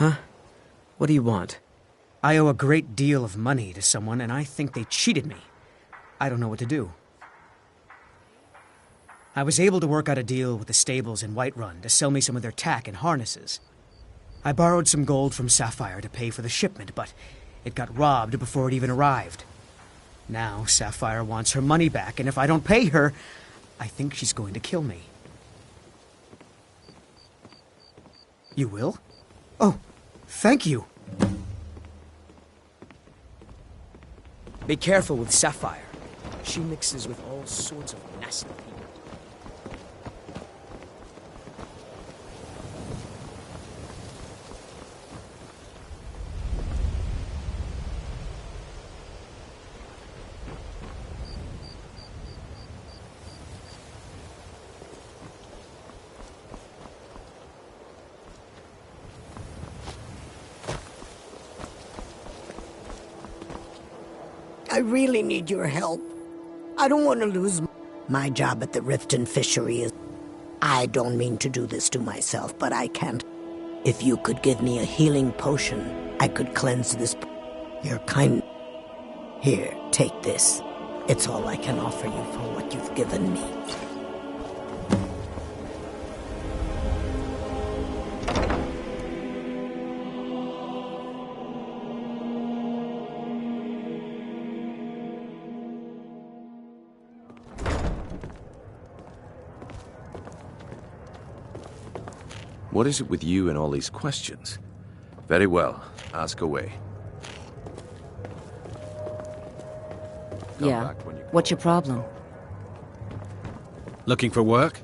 Huh? What do you want? I owe a great deal of money to someone, and I think they cheated me. I don't know what to do. I was able to work out a deal with the stables in Whiterun to sell me some of their tack and harnesses. I borrowed some gold from Sapphire to pay for the shipment, but it got robbed before it even arrived. Now Sapphire wants her money back, and if I don't pay her, I think she's going to kill me. You will? Oh, thank you. Be careful with Sapphire. She mixes with all sorts of nasty people. I really need your help. I don't want to lose my job at the Riften fishery. I don't mean to do this to myself, but I can't. If you could give me a healing potion, I could cleanse this. Your kind. Here, take this. It's all I can offer you for what you've given me. What is it with you and all these questions? Very well. Ask away. Yeah. What's your problem? Looking for work?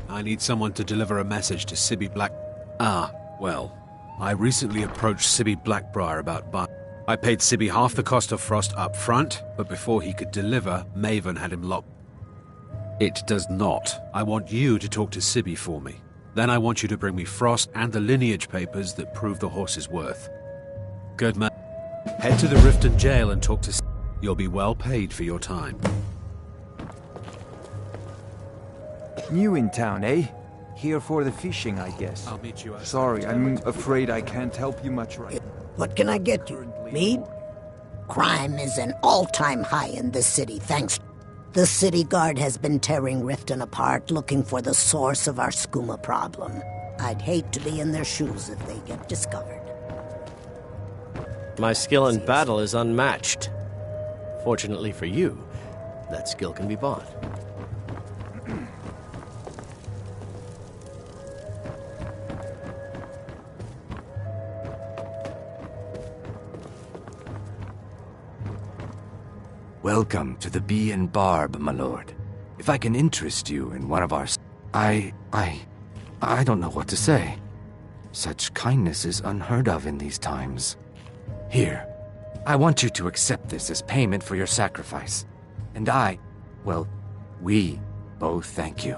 I need someone to deliver a message to Sibby Black... Ah, well. I recently approached Sibby Blackbriar about I paid Sibby half the cost of Frost up front, but before he could deliver, Maven had him locked. It does not. I want you to talk to Sibby for me. Then I want you to bring me Frost and the lineage papers that prove the horse's worth. Good man. Head to the Riften jail and talk to Sibby. You'll be well paid for your time. New in town, eh? Here for the fishing, I guess. I'll meet you outside. Sorry, I'm afraid I can't help you much right now. What can I get you? Mead? Crime is an all-time high in this city, thanks. The city guard has been tearing Riften apart, looking for the source of our skooma problem. I'd hate to be in their shoes if they get discovered. My skill in battle is unmatched. Fortunately for you, that skill can be bought. Welcome to the Bee and Barb, my lord. If I can interest you in one of our... I don't know what to say. Such kindness is unheard of in these times. Here, I want you to accept this as payment for your sacrifice. And we both thank you.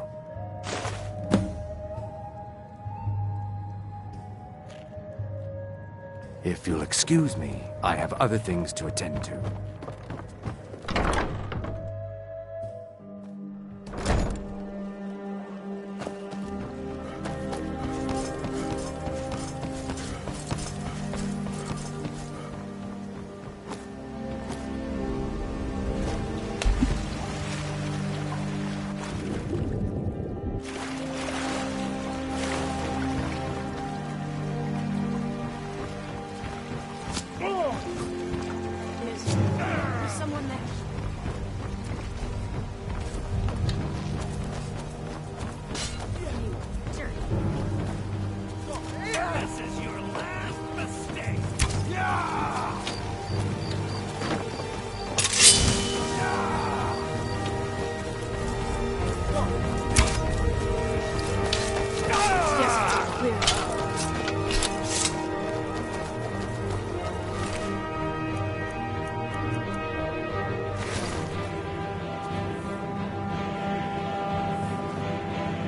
If you'll excuse me, I have other things to attend to.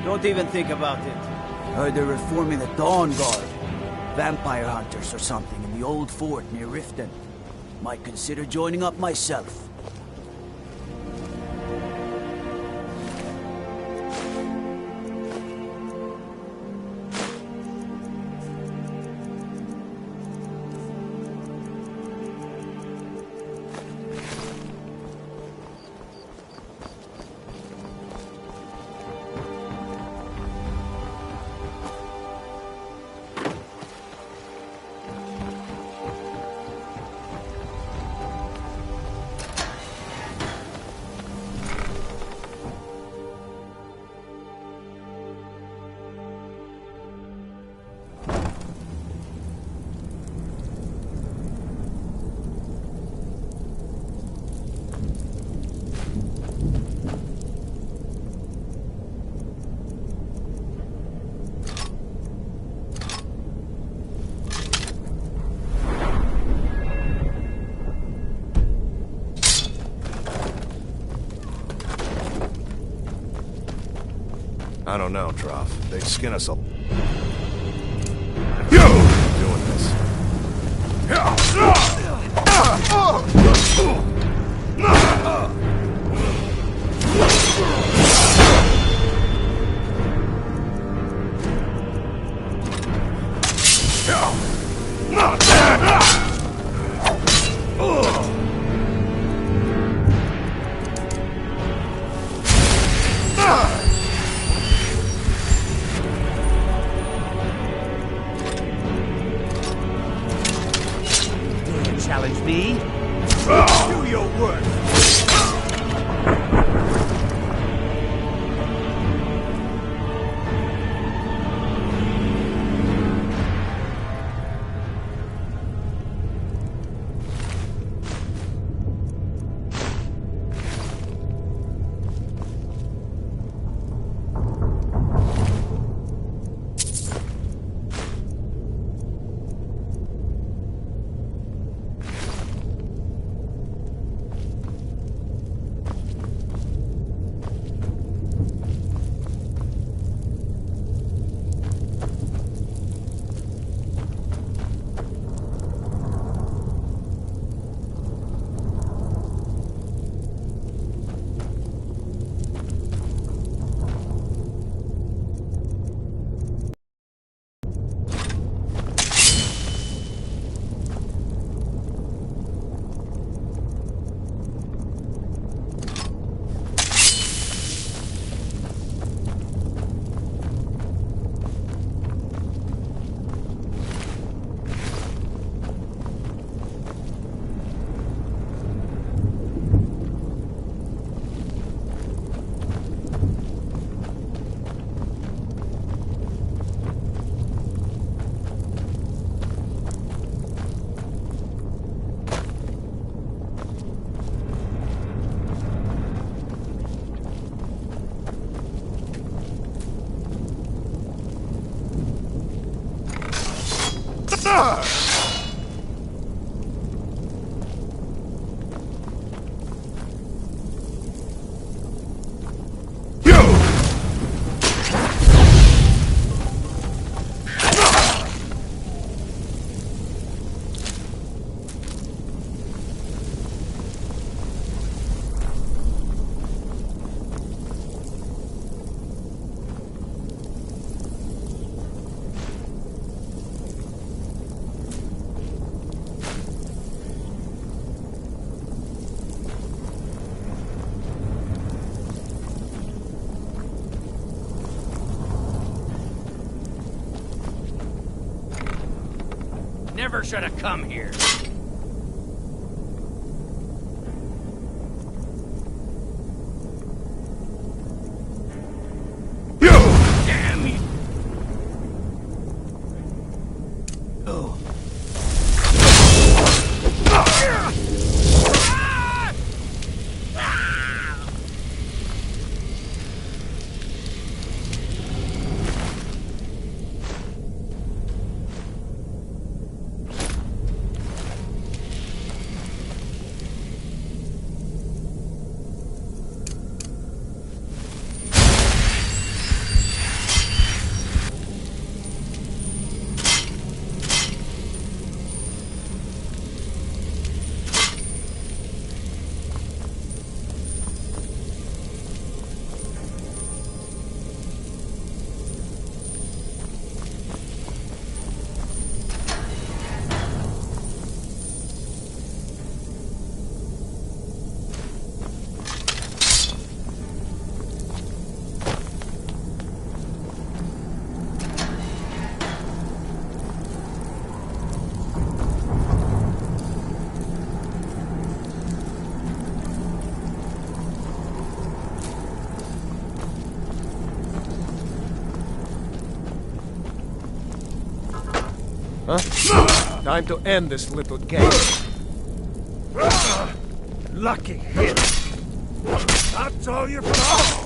Don't even think about it. Heard they're reforming the Dawn Guard. Vampire hunters or something in the old fort near Riften. Might consider joining up myself. I don't know, Trough. They'd skin us all. Doing this. Challenge me? Do your work. Never should have come here. Damn you! Oh. Huh? Time to end this little game. Lucky hit. That's all your fault.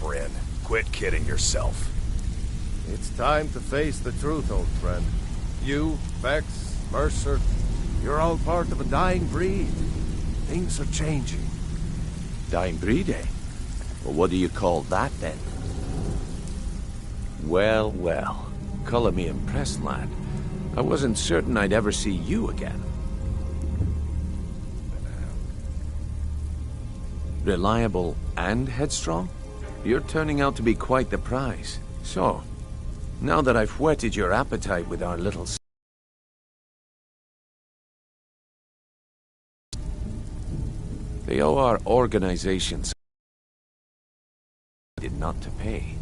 Bryn. Quit kidding yourself. It's time to face the truth, old friend. You, Vex, Mercer, you're all part of a dying breed. Things are changing. Dying breed, eh? Well, what do you call that, then? Well, well. Color me impressed, lad. I wasn't certain I'd ever see you again. Reliable and headstrong? You're turning out to be quite the prize. So, now that I've whetted your appetite with our little... They owe our organizations not to pay.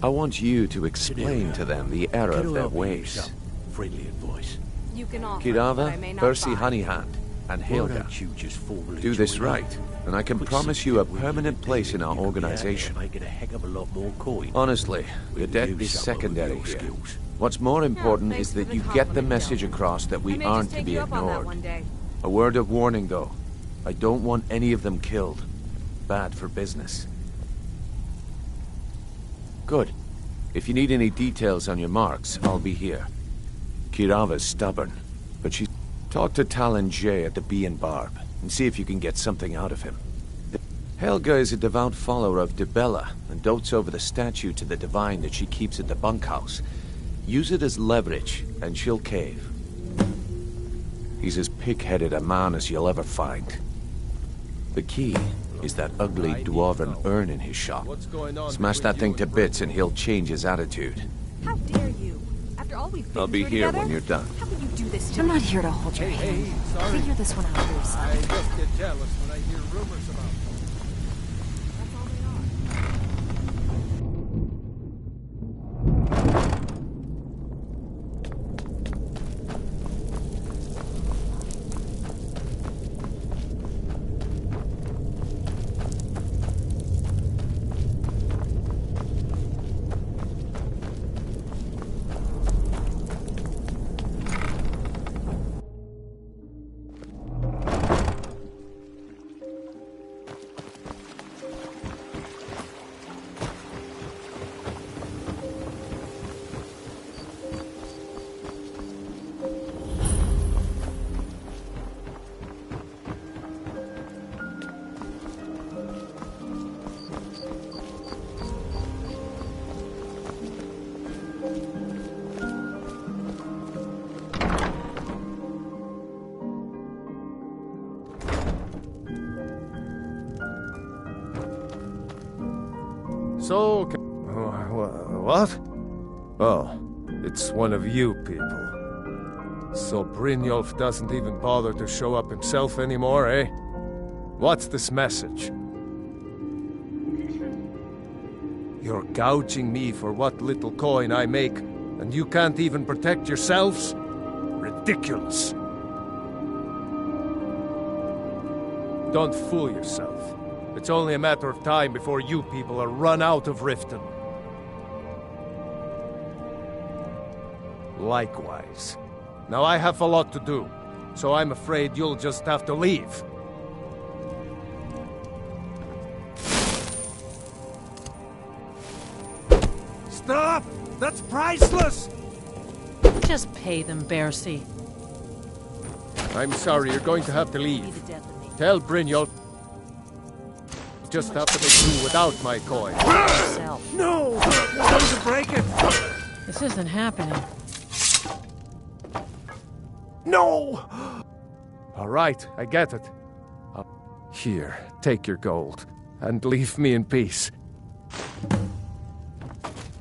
I want you to explain to them the error of their ways. Friendly voice. You can offer, but I may Kirava, not Percy buy. Honeyhand, and Helga. Don't you just formally Do this join up? right, and I can Put promise some you a good will permanent into place it, in our you could be out organization. there making a heck of a lot more coin. Honestly, the With debt you, is some of secondary your here. skills. What's more important thanks is for that the you get the compliment, message Del. across that I we may aren't just to take be you up on that ignored. one day. A word of warning, though. I don't want any of them killed. Bad for business. Good. If you need any details on your marks, I'll be here. Kirava's stubborn, but she... Talk to Talon J at the Bee and Barb, and see if you can get something out of him. Helga is a devout follower of Dibella, and dotes over the statue to the divine that she keeps at the bunkhouse. Use it as leverage, and she'll cave. He's as pig-headed a man as you'll ever find. The key is that ugly dwarven urn in his shop. Smash that thing to bits and he'll change his attitude. How dare you? After all we've been I'll be through here together? when you're done. How can you do this to I'm me? not here to hold your hand. sorry. Figure this one out for yourself. I just get jealous when I hear rumors about them. That's all they are. So, what? Oh, it's one of you people. So Brynjolf doesn't even bother to show up himself anymore, eh? What's this message? You're gouging me for what little coin I make, and you can't even protect yourselves? Ridiculous. Don't fool yourself. It's only a matter of time before you people are run out of Riften. Likewise. Now I have a lot to do, so I'm afraid you'll just have to leave. Stop! That's priceless! Just pay them, Bercy. I'm sorry, you're going to have to leave. Tell Brynjolf just have to make do without my coin. No! You're going to break it! This isn't happening. No! All right, I get it. Here, take your gold, and leave me in peace.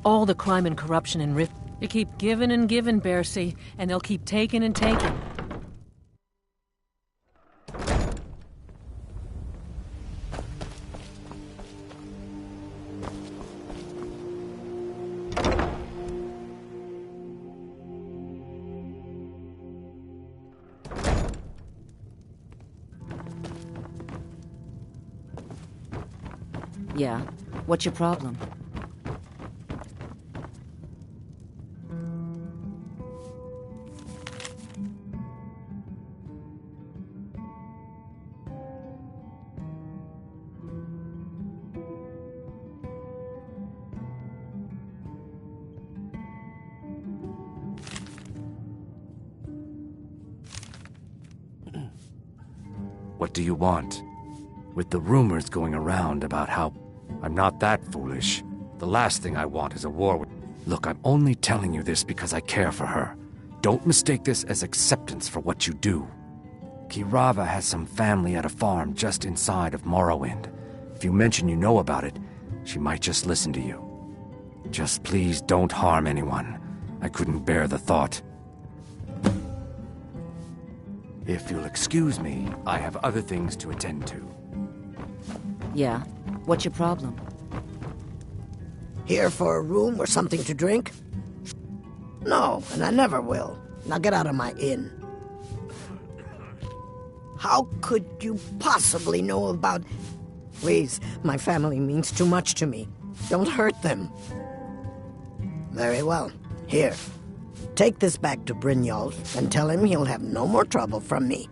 All the crime and corruption in Rift. You keep giving and giving, Bercy, and they'll keep taking and taking. Yeah? What's your problem? What do you want? With the rumors going around about how I'm not that foolish, the last thing I want is a war with... Look, I'm only telling you this because I care for her. Don't mistake this as acceptance for what you do. Kirava has some family at a farm just inside of Morrowind. If you mention you know about it, she might just listen to you. Just please don't harm anyone. I couldn't bear the thought. If you'll excuse me, I have other things to attend to. Yeah? What's your problem? Here for a room or something to drink? No, and I never will. Now get out of my inn. How could you possibly know about... Please, my family means too much to me. Don't hurt them. Very well. Here. Take this back to Brynjolf and tell him he'll have no more trouble from me.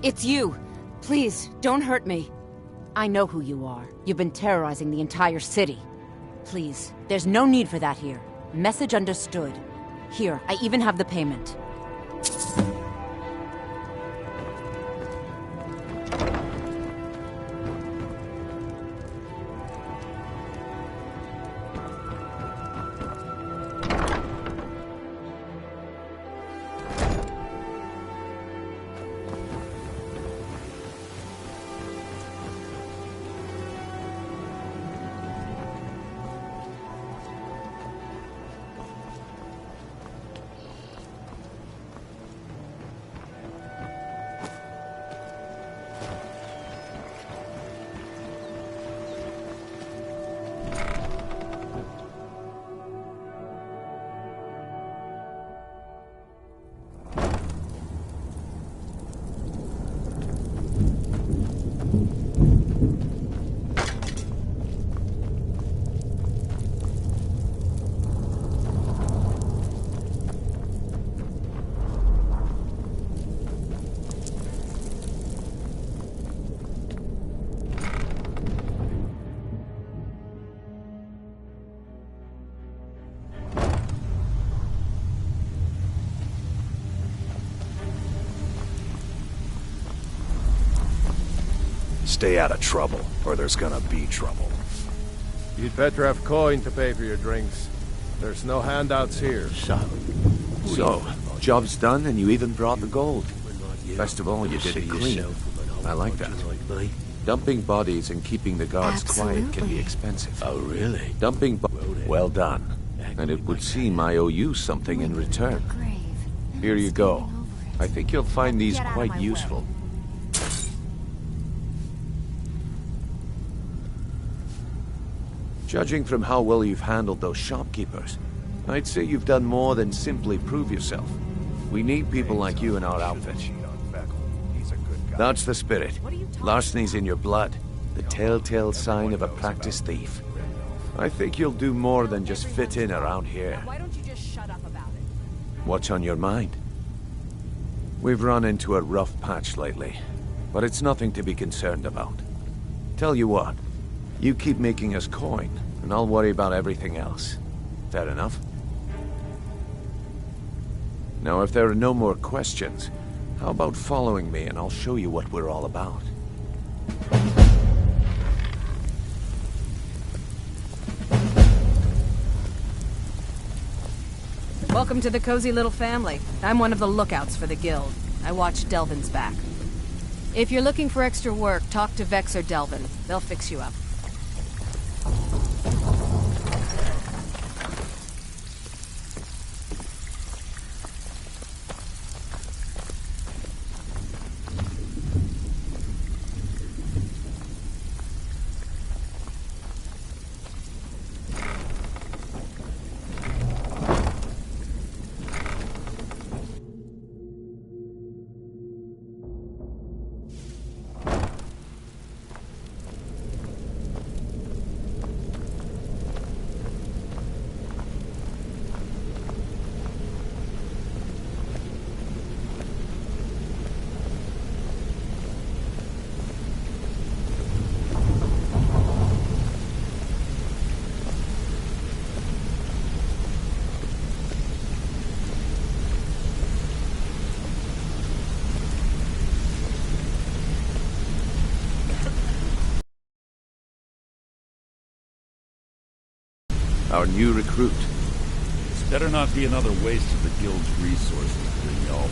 It's you! Please, don't hurt me. I know who you are. You've been terrorizing the entire city. Please, there's no need for that here. Message understood. Here, I even have the payment. Stay out of trouble, or there's gonna be trouble. You'd better have coin to pay for your drinks. There's no handouts here. So, job's done and you even brought the gold. Best of all, you did it clean. I like that. Dumping bodies and keeping the guards quiet can be expensive. Oh, really? Dumping well done. And it would seem I owe you something in return. Here you go. I think you'll find these quite useful. Judging from how well you've handled those shopkeepers, I'd say you've done more than simply prove yourself. We need people like you in our outfit. That's the spirit. Larceny's in your blood, the telltale sign of a practiced thief. I think you'll do more than just fit in around here. Why don't you just shut up about it? What's on your mind? We've run into a rough patch lately, but it's nothing to be concerned about. Tell you what, you keep making us coin, and I'll worry about everything else. Fair enough? Now, if there are no more questions, how about following me and I'll show you what we're all about? Welcome to the cozy little family. I'm one of the lookouts for the guild. I watch Delvin's back. If you're looking for extra work, talk to Vex or Delvin. They'll fix you up. our new recruit. This better not be another waste of the Guild's resources, Brynjolf.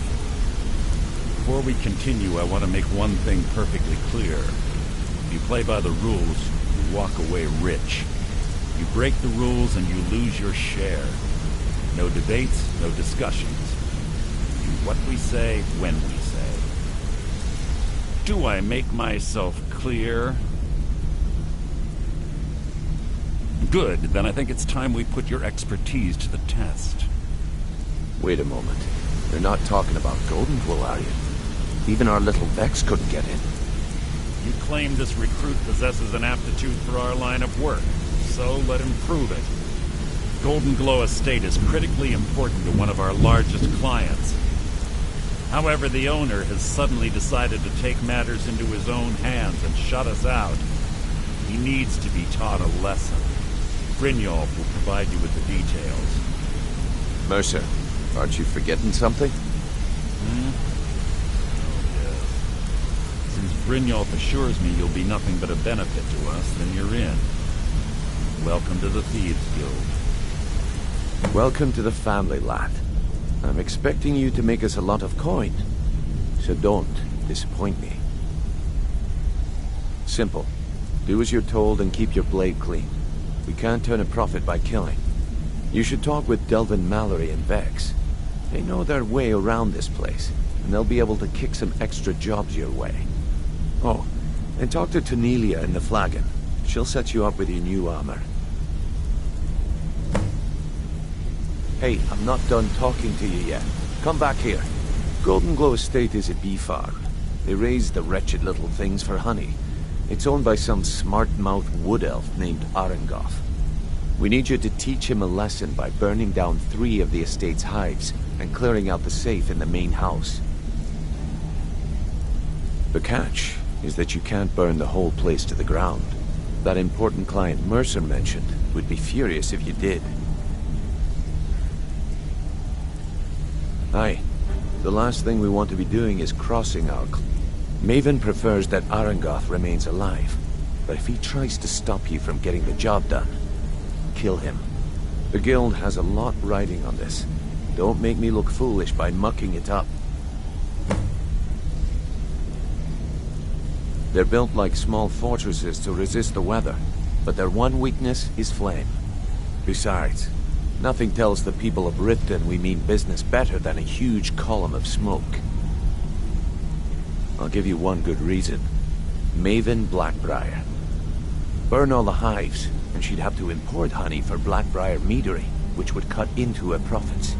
Before we continue, I want to make one thing perfectly clear. If you play by the rules, you walk away rich. You break the rules and you lose your share. No debates, no discussions. Do what we say, when we say. Do I make myself clear? Good, then I think it's time we put your expertise to the test. Wait a moment. You're not talking about Goldenglow, are you? Even our little Vex couldn't get in. You claim this recruit possesses an aptitude for our line of work, so let him prove it. Goldenglow Estate is critically important to one of our largest clients. However, the owner has suddenly decided to take matters into his own hands and shut us out. He needs to be taught a lesson. Brynjolf will provide you with the details. Mercer, aren't you forgetting something? Since Brynjolf assures me you'll be nothing but a benefit to us, then you're in. Welcome to the Thieves Guild. Welcome to the family, lad. I'm expecting you to make us a lot of coin, so don't disappoint me. Simple. Do as you're told and keep your blade clean. We can't turn a profit by killing. You should talk with Delvin Mallory and Vex. They know their way around this place, and they'll be able to kick some extra jobs your way. Oh, and talk to Tanelia in the Flagon. She'll set you up with your new armor. Hey, I'm not done talking to you yet. Come back here. Goldenglow Estate is a bee farm. They raise the wretched little things for honey. It's owned by some smart-mouthed wood elf named Arengoth. We need you to teach him a lesson by burning down 3 of the estate's hives and clearing out the safe in the main house. The catch is that you can't burn the whole place to the ground. That important client Mercer mentioned would be furious if you did. Aye. The last thing we want to be doing is crossing our... Maven prefers that Arengoth remains alive, but if he tries to stop you from getting the job done, kill him. The Guild has a lot riding on this. Don't make me look foolish by mucking it up. They're built like small fortresses to resist the weather, but their one weakness is flame. Besides, nothing tells the people of Riften we mean business better than a huge column of smoke. I'll give you one good reason. Maven Blackbriar. Burn all the hives, and she'd have to import honey for Blackbriar meadery, which would cut into her profits.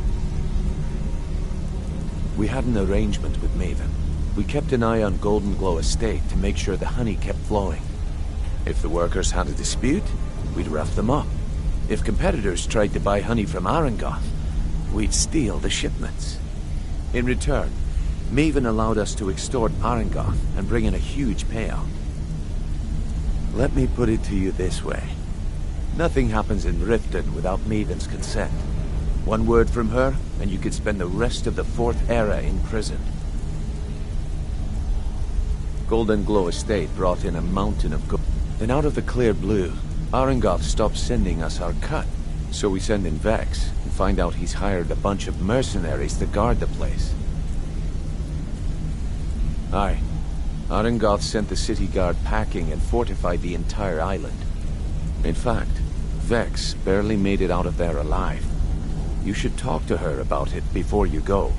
We had an arrangement with Maven. We kept an eye on Goldenglow Estate to make sure the honey kept flowing. If the workers had a dispute, we'd rough them up. If competitors tried to buy honey from Arengoth, we'd steal the shipments. In return, Maven allowed us to extort Arengoth and bring in a huge payout. Let me put it to you this way. Nothing happens in Riften without Maven's consent. One word from her, and you could spend the rest of the 4th era in prison. Goldenglow Estate brought in a mountain of gold. Then out of the clear blue, Arengoth stopped sending us our cut. So we send in Vex and find out he's hired a bunch of mercenaries to guard the place. Aye. Arengoth sent the city guard packing and fortified the entire island. In fact, Vex barely made it out of there alive. You should talk to her about it before you go.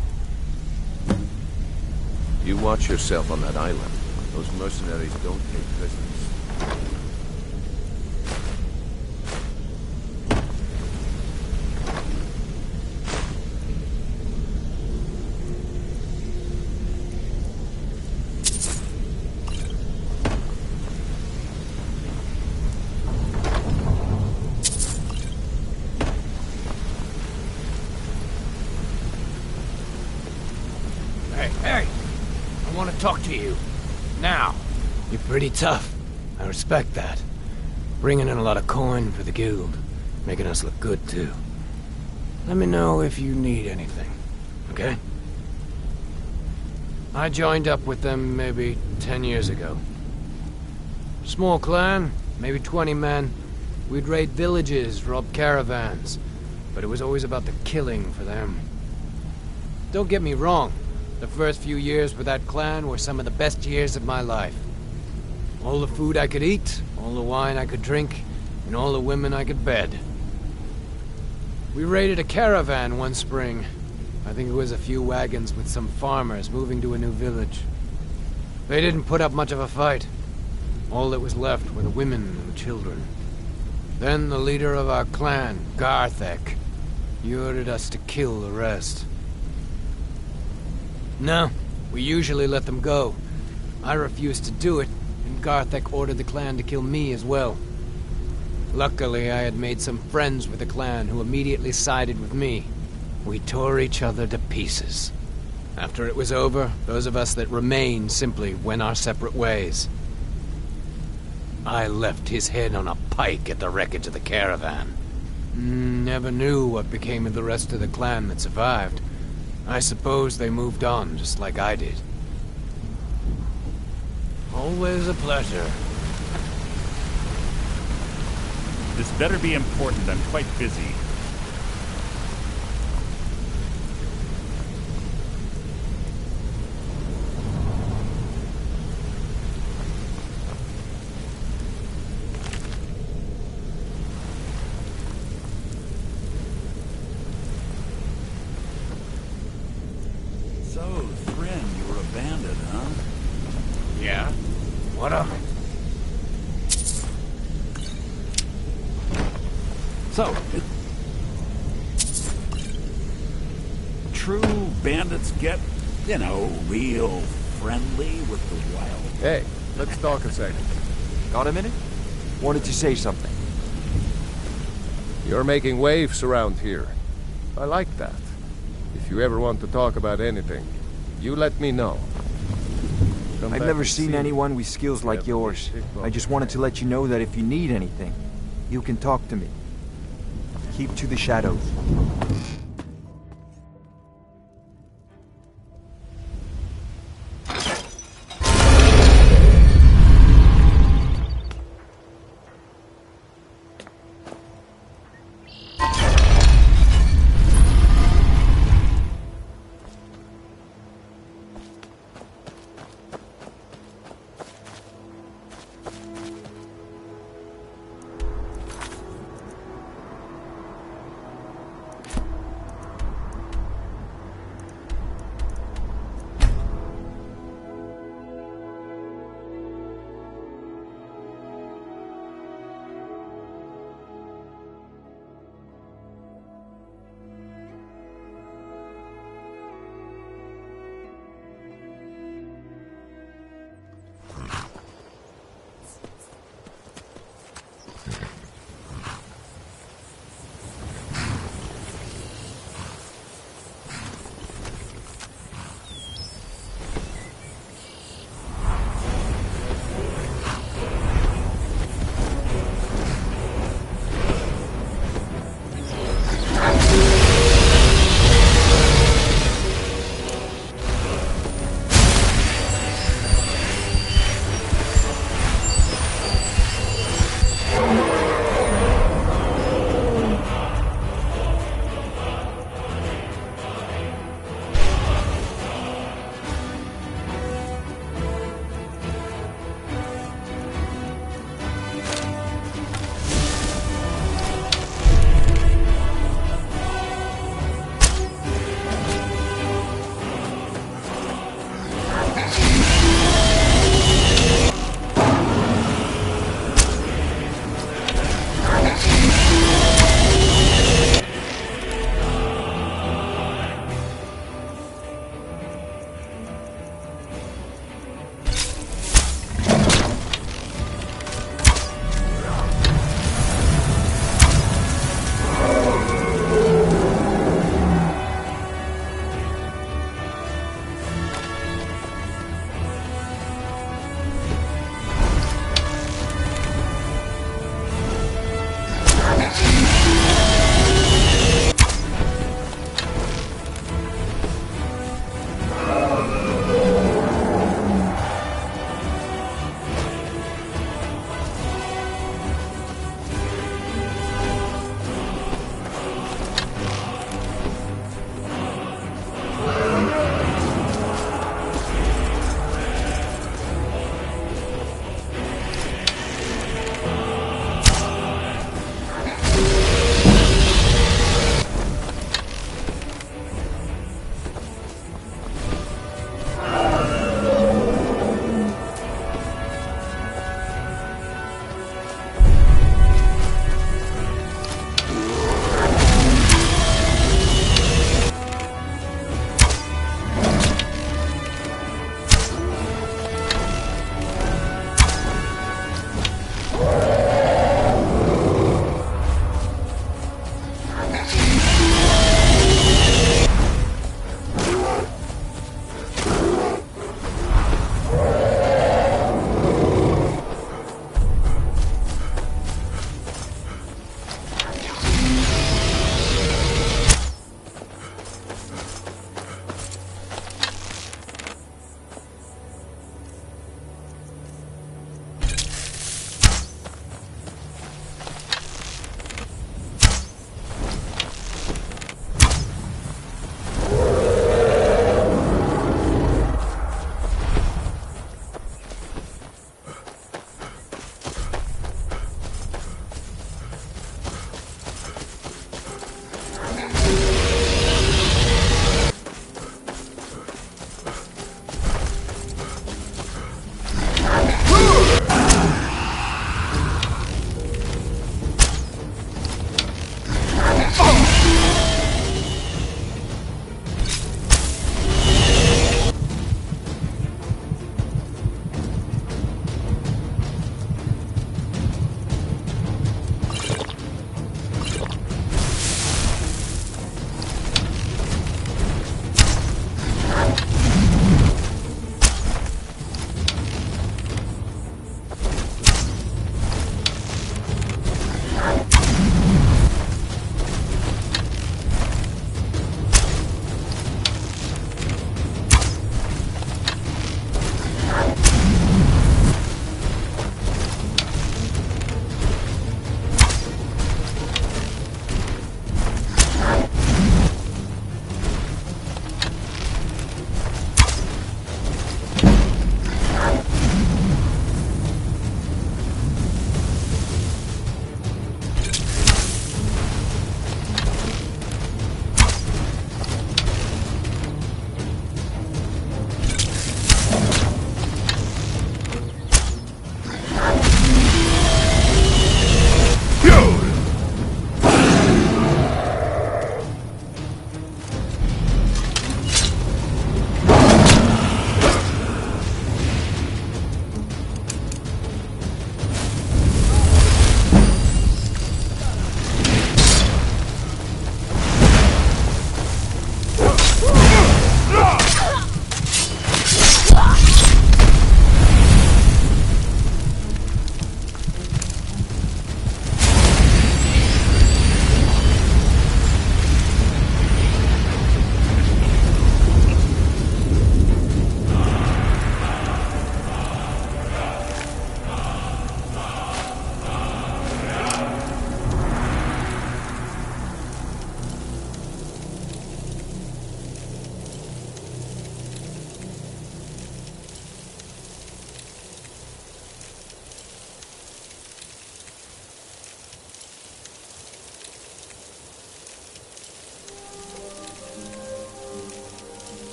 You watch yourself on that island. Those mercenaries don't take prisoners. Hey! I want to talk to you. Now. You're pretty tough. I respect that. Bringing in a lot of coin for the guild. Making us look good, too. Let me know if you need anything, okay? I joined up with them maybe 10 years ago. Small clan, maybe 20 men. We'd raid villages, rob caravans, but it was always about the killing for them. Don't get me wrong, the first few years with that clan were some of the best years of my life. All the food I could eat, all the wine I could drink, and all the women I could bed. We raided a caravan one spring. I think it was a few wagons with some farmers moving to a new village. They didn't put up much of a fight. All that was left were the women and children. Then the leader of our clan, Garthek, he ordered us to kill the rest. No, we usually let them go. I refused to do it, and Garthek ordered the clan to kill me as well. Luckily, I had made some friends with the clan who immediately sided with me. We tore each other to pieces. After it was over, those of us that remained simply went our separate ways. I left his head on a pike at the wreckage of the caravan. Never knew what became of the rest of the clan that survived. I suppose they moved on, just like I did. Always a pleasure. This better be important. I'm quite busy. So, Thren, you were abandoned, huh? Yeah? What of it? So, true bandits get, you know, real friendly with the wild. Hey, let's talk a second. Got a minute? Wanted to say something. You're making waves around here. I like that. If you ever want to talk about anything, you let me know. I've never seen anyone with skills like yours. I just wanted to let you know that if you need anything, you can talk to me. Keep to the shadows.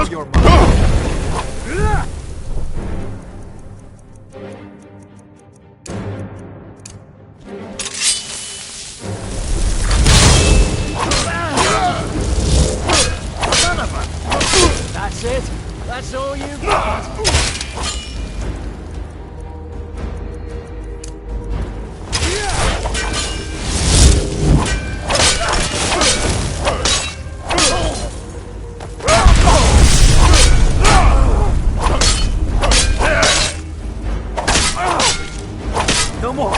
Your mouth. That's it? That's all you got? No more.